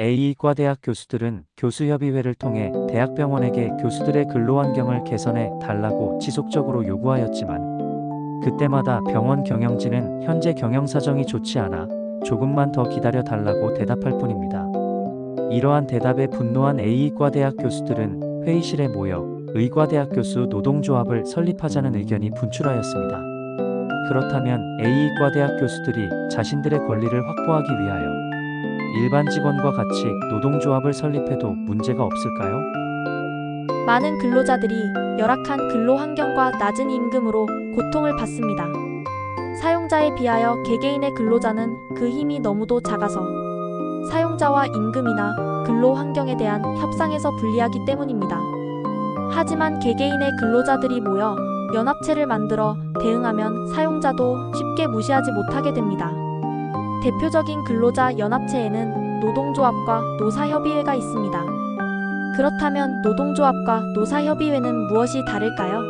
A과대학 교수들은 교수협의회를 통해 대학병원에게 교수들의 근로환경을 개선해 달라고 지속적으로 요구하였지만 그때마다 병원 경영진은 현재 경영사정이 좋지 않아 조금만 더 기다려 달라고 대답할 뿐입니다. 이러한 대답에 분노한 A과대학 교수들은 회의실에 모여 의과대학 교수 노동조합을 설립하자는 의견이 분출하였습니다. 그렇다면 A과대학 교수들이 자신들의 권리를 확보하기 위하여 일반 직원과 같이 노동조합을 설립해도 문제가 없을까요? 많은 근로자들이 열악한 근로 환경과 낮은 임금으로 고통을 받습니다. 사용자에 비하여 개개인의 근로자는 그 힘이 너무도 작아서 사용자와 임금이나 근로 환경에 대한 협상에서 불리하기 때문입니다. 하지만 개개인의 근로자들이 모여 연합체를 만들어 대응하면 사용자도 쉽게 무시하지 못하게 됩니다. 대표적인 근로자 연합체에는 노동조합과 노사협의회가 있습니다. 그렇다면 노동조합과 노사협의회는 무엇이 다를까요?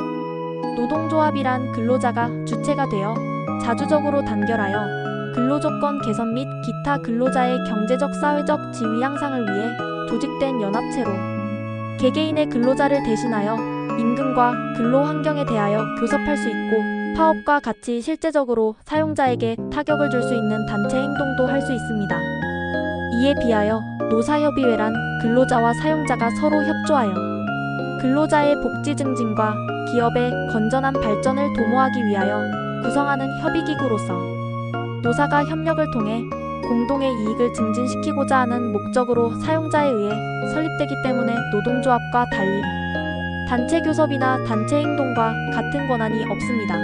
노동조합이란 근로자가 주체가 되어 자주적으로 단결하여 근로조건 개선 및 기타 근로자의 경제적 사회적 지위 향상을 위해 조직된 연합체로 개개인의 근로자를 대신하여 임금과 근로 환경에 대하여 교섭할 수 있고 파업과 같이 실제적으로 사용자에게 타격을 줄 수 있는 단체 행동도 할 수 있습니다. 이에 비하여 노사협의회란 근로자와 사용자가 서로 협조하여 근로자의 복지 증진과 기업의 건전한 발전을 도모하기 위하여 구성하는 협의기구로서 노사가 협력을 통해 공동의 이익을 증진시키고자 하는 목적으로 사용자에 의해 설립되기 때문에 노동조합과 달리 단체 교섭이나 단체 행동과 같은 권한이 없습니다.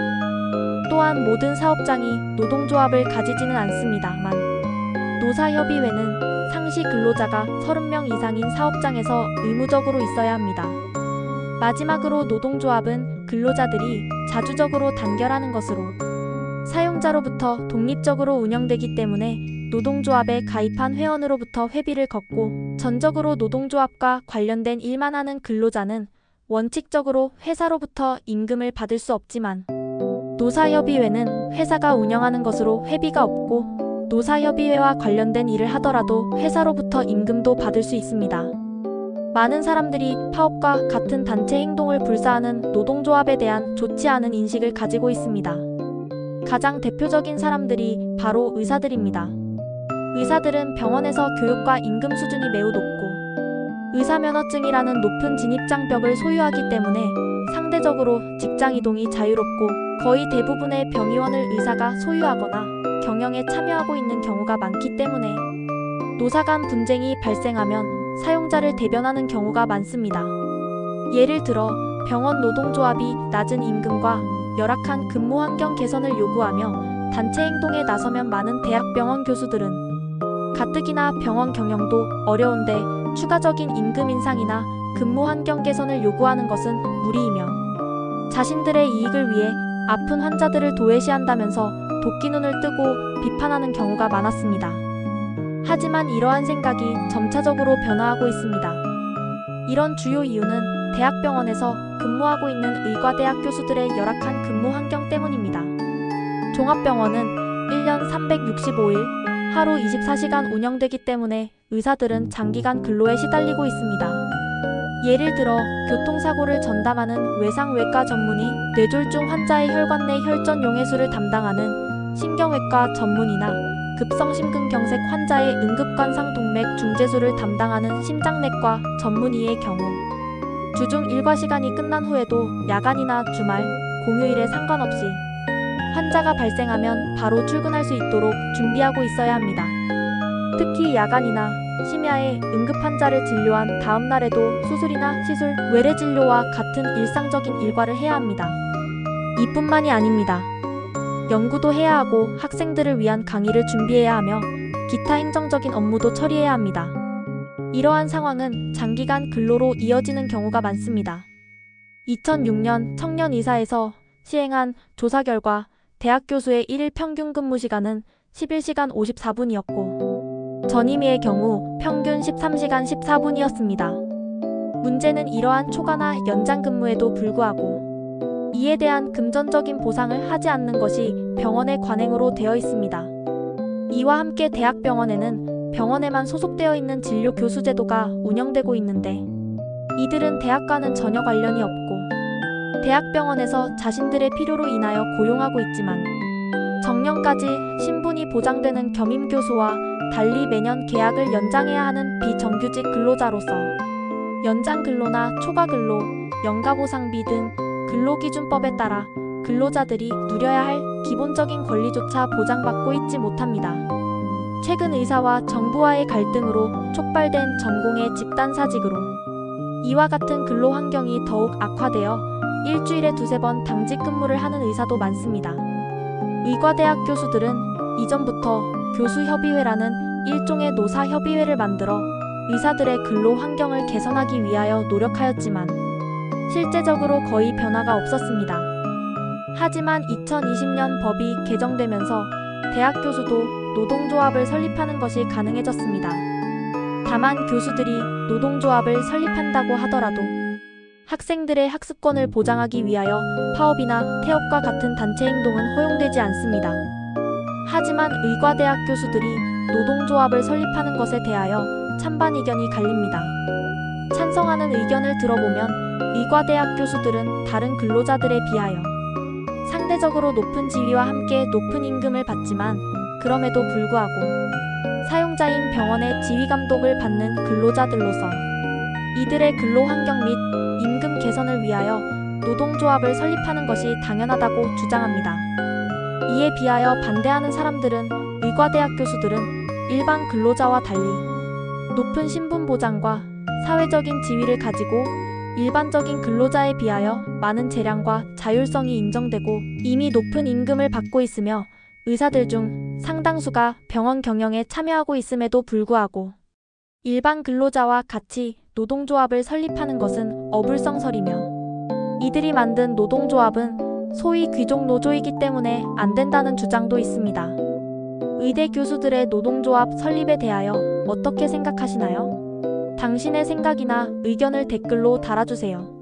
또한 모든 사업장이 노동조합을 가지지는 않습니다만 노사협의회는 상시 근로자가 30명 이상인 사업장에서 의무적으로 있어야 합니다. 마지막으로 노동조합은 근로자들이 자주적으로 단결하는 것으로 사용자로부터 독립적으로 운영되기 때문에 노동조합에 가입한 회원으로부터 회비를 걷고 전적으로 노동조합과 관련된 일만 하는 근로자는 원칙적으로 회사로부터 임금을 받을 수 없지만 노사협의회는 회사가 운영하는 것으로 회비가 없고 노사협의회와 관련된 일을 하더라도 회사로부터 임금도 받을 수 있습니다. 많은 사람들이 파업과 같은 단체 행동을 불사하는 노동조합에 대한 좋지 않은 인식을 가지고 있습니다. 가장 대표적인 사람들이 바로 의사들입니다. 의사들은 병원에서 교육과 임금 수준이 매우 높고 의사면허증이라는 높은 진입장벽을 소유하기 때문에 상대적으로 직장이동이 자유롭고 거의 대부분의 병의원을 의사가 소유하거나 경영에 참여하고 있는 경우가 많기 때문에 노사 간 분쟁이 발생하면 사용자를 대변하는 경우가 많습니다. 예를 들어 병원 노동조합이 낮은 임금과 열악한 근무 환경 개선을 요구하며 단체 행동에 나서면 많은 대학병원 교수들은 가뜩이나 병원 경영도 어려운데 추가적인 임금 인상이나 근무 환경 개선을 요구하는 것은 무리이며 자신들의 이익을 위해 아픈 환자들을 도외시한다면서 도끼눈을 뜨고 비판하는 경우가 많았습니다. 하지만 이러한 생각이 점차적으로 변화하고 있습니다. 이런 주요 이유는 대학병원에서 근무하고 있는 의과대학 교수들의 열악한 근무 환경 때문입니다. 종합병원은 1년 365일 하루 24시간 운영되기 때문에 의사들은 장기간 근로에 시달리고 있습니다. 예를 들어 교통사고를 전담하는 외상외과 전문의, 뇌졸중 환자의 혈관 내 혈전 용해술을 담당하는 신경외과 전문의나 급성심근경색 환자의 응급관상 동맥 중재술을 담당하는 심장내과 전문의의 경우 주중 일과 시간이 끝난 후에도 야간이나 주말, 공휴일에 상관없이 환자가 발생하면 바로 출근할 수 있도록 준비하고 있어야 합니다. 특히 야간이나 심야에 응급 환자를 진료한 다음 날에도 수술이나 시술, 외래 진료와 같은 일상적인 일과를 해야 합니다. 이뿐만이 아닙니다. 연구도 해야 하고 학생들을 위한 강의를 준비해야 하며 기타 행정적인 업무도 처리해야 합니다. 이러한 상황은 장기간 근로로 이어지는 경우가 많습니다. 2006년 청년이사에서 시행한 조사 결과 대학 교수의 1일 평균 근무 시간은 11시간 54분이었고 전임의의 경우 평균 13시간 14분이었습니다. 문제는 이러한 초과나 연장 근무에도 불구하고 이에 대한 금전적인 보상을 하지 않는 것이 병원의 관행으로 되어 있습니다. 이와 함께 대학병원에는 병원에만 소속되어 있는 진료 교수 제도가 운영되고 있는데 이들은 대학과는 전혀 관련이 없고 대학병원에서 자신들의 필요로 인하여 고용하고 있지만 정년까지 신분이 보장되는 겸임교수와 달리 매년 계약을 연장해야 하는 비정규직 근로자로서 연장 근로나 초과 근로, 연가보상비 등 근로기준법에 따라 근로자들이 누려야 할 기본적인 권리조차 보장받고 있지 못합니다. 최근 의사와 정부와의 갈등으로 촉발된 전공의 집단사직으로 이와 같은 근로 환경이 더욱 악화되어 일주일에 두세 번 당직 근무를 하는 의사도 많습니다. 의과대학 교수들은 이전부터 교수협의회라는 일종의 노사협의회를 만들어 의사들의 근로 환경을 개선하기 위하여 노력하였지만 실제적으로 거의 변화가 없었습니다. 하지만 2020년 법이 개정되면서 대학 교수도 노동조합을 설립하는 것이 가능해졌습니다. 다만 교수들이 노동조합을 설립한다고 하더라도 학생들의 학습권을 보장하기 위하여 파업이나 태업과 같은 단체 행동은 허용되지 않습니다. 하지만 의과대학 교수들이 노동조합을 설립하는 것에 대하여 찬반 의견이 갈립니다. 찬성하는 의견을 들어보면 의과대학 교수들은 다른 근로자들에 비하여 상대적으로 높은 지위와 함께 높은 임금을 받지만 그럼에도 불구하고 사용자인 병원의 지휘 감독을 받는 근로자들로서 이들의 근로 환경 및 임금 개선을 위하여 노동조합을 설립하는 것이 당연하다고 주장합니다. 이에 비하여 반대하는 사람들은 의과대학 교수들은 일반 근로자와 달리 높은 신분 보장과 사회적인 지위를 가지고 일반적인 근로자에 비하여 많은 재량과 자율성이 인정되고 이미 높은 임금을 받고 있으며 의사들 중 상당수가 병원 경영에 참여하고 있음에도 불구하고 일반 근로자와 같이 노동조합을 설립하는 것은 어불성설이며 이들이 만든 노동조합은 소위 귀족 노조이기 때문에 안 된다는 주장도 있습니다. 의대 교수들의 노동조합 설립에 대하여 어떻게 생각하시나요? 당신의 생각이나 의견을 댓글로 달아주세요.